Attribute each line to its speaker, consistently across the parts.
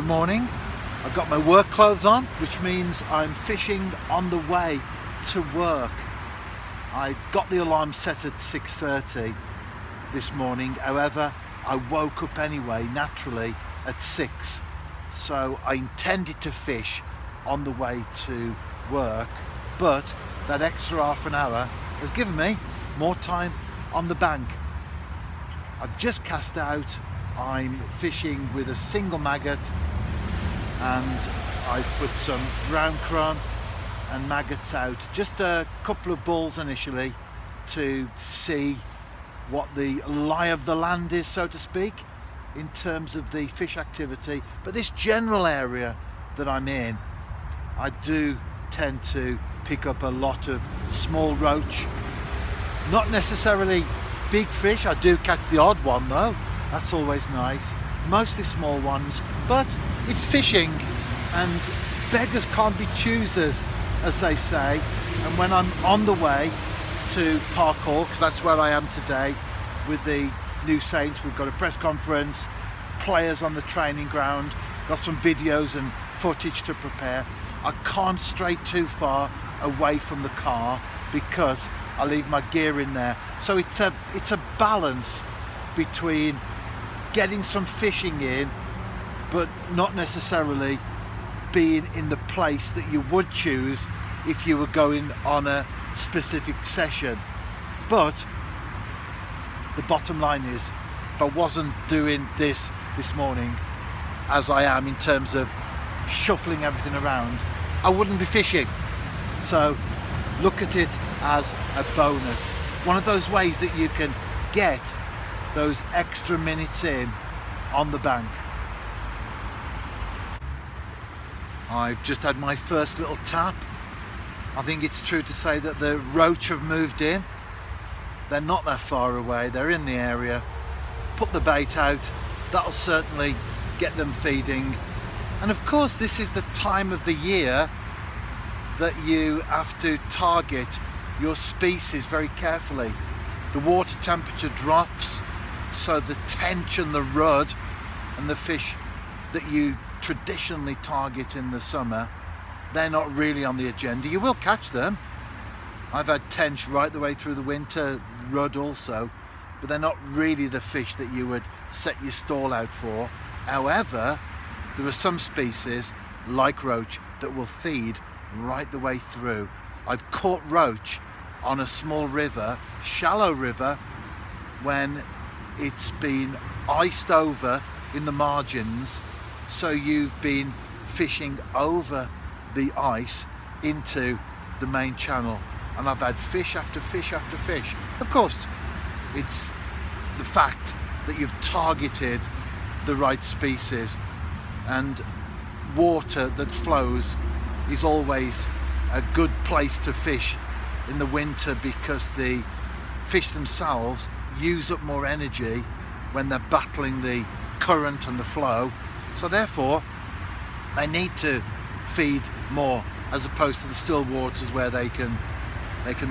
Speaker 1: morning. I've got my work clothes on, which means I'm fishing on the way to work. I got the alarm set at 6:30 this morning. However, I woke up anyway, naturally, at 6. So I intended to fish on the way to work, but that extra half an hour has given me more time on the bank. I've just cast out. I'm fishing with a single maggot, and I've put some brown crumb and maggots out, just a couple of balls initially, to see what the lie of the land is, so to speak, in terms of the fish activity. But this general area that I'm in, I do tend to pick up a lot of small roach, not necessarily big fish. I do catch the odd one though, that's always nice, mostly small ones, but it's fishing and beggars can't be choosers, as they say. And when I'm on the way to Park Hall, because that's where I am today with the new Saints, we've got a press conference, players on the training ground, got some videos and footage to prepare. I can't stray too far away from the car because I leave my gear in there. So it's a balance between getting some fishing in, but not necessarily being in the place that you would choose if you were going on a specific session. But the bottom line is, if I wasn't doing this morning, as I am in terms of shuffling everything around, I wouldn't be fishing. So look at it as a bonus. One of those ways that you can get those extra minutes in on the bank. I've just had my first little tap. I think it's true to say that the roach have moved in. They're not that far away, they're in the area. Put the bait out, that'll certainly get them feeding. And of course, this is the time of the year that you have to target your species very carefully. The water temperature drops, so the tench and the rudd and the fish that you traditionally target in the summer, they're not really on the agenda. You will catch them. I've had tench right the way through the winter, rudd also, but they're not really the fish that you would set your stall out for. However, there are some species like roach that will feed right the way through. I've caught roach on a small river, shallow river, when it's been iced over in the margins, so you've been fishing over the ice into the main channel, and I've had fish after fish after fish. Of course, it's the fact that you've targeted the right species, and water that flows is always a good place to fish in the winter, because the fish themselves use up more energy when they're battling the current and the flow. So therefore, they need to feed more, as opposed to the still waters where they can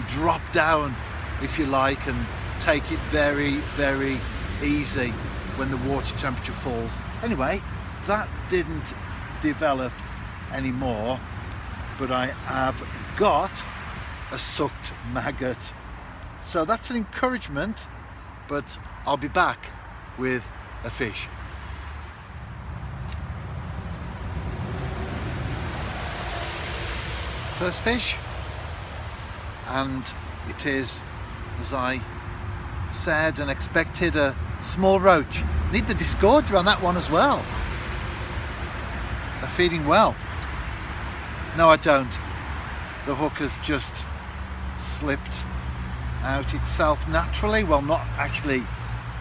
Speaker 1: drop down, if you like, and take it very, very easy when the water temperature falls. Anyway, that didn't develop anymore, but I have got a sucked maggot. So that's an encouragement, but I'll be back with a fish. First fish, and it is, as I said and expected, a small roach. Need the disgorger on that one as well. They're feeding well. No, I don't. The hook has just slipped out itself naturally. Well, not actually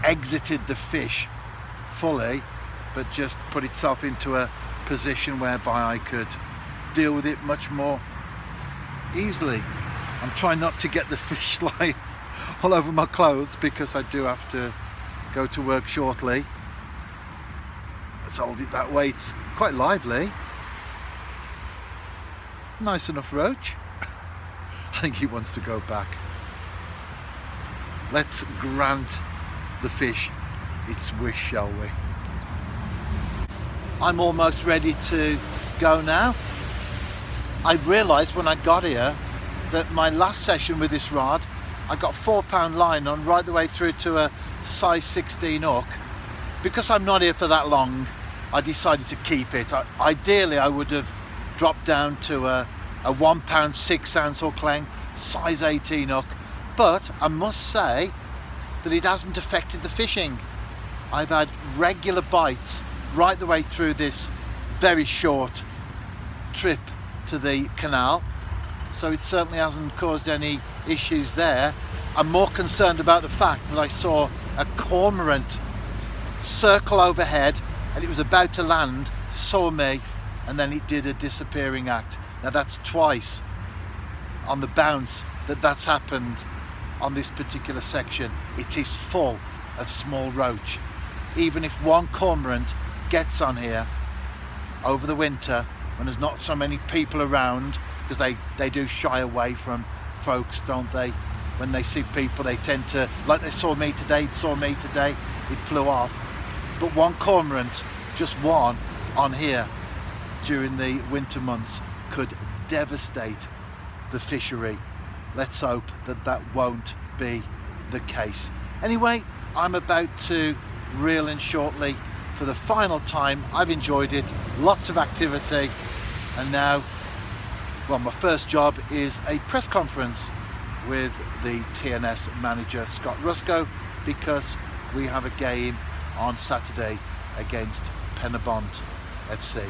Speaker 1: exited the fish fully, but just put itself into a position whereby I could deal with it much more easily. I'm trying not to get the fish line all over my clothes, because I do have to go to work shortly. Let's hold it that way. It's quite lively. Nice enough roach. I think he wants to go back. Let's grant the fish its wish, shall we? I'm almost ready to go now. I realised when I got here that my last session with this rod, I got £4 line on right the way through to a size 16 hook. Because I'm not here for that long, I decided to keep it. Ideally, I would have dropped down to a £1 6-ounce hook length, size 18 hook, but I must say that it hasn't affected the fishing. I've had regular bites right the way through this very short trip to the canal, so it certainly hasn't caused any issues there. I'm more concerned about the fact that I saw a cormorant circle overhead and it was about to land, saw me, and then it did a disappearing act. Now that's twice on the bounce that's happened on this particular section. It is full of small roach. Even if one cormorant gets on here over the winter when there's not so many people around, because they do shy away from folks, don't they? When they see people, they tend to, like they saw me today, it flew off. But one cormorant, just one on here during the winter months, could devastate the fishery. Let's hope that won't be the case. Anyway, I'm about to reel in shortly for the final time. I've enjoyed it, lots of activity, and now, well, my first job is a press conference with the TNS manager, Scott Rusco, because we have a game on Saturday against Penabont FC.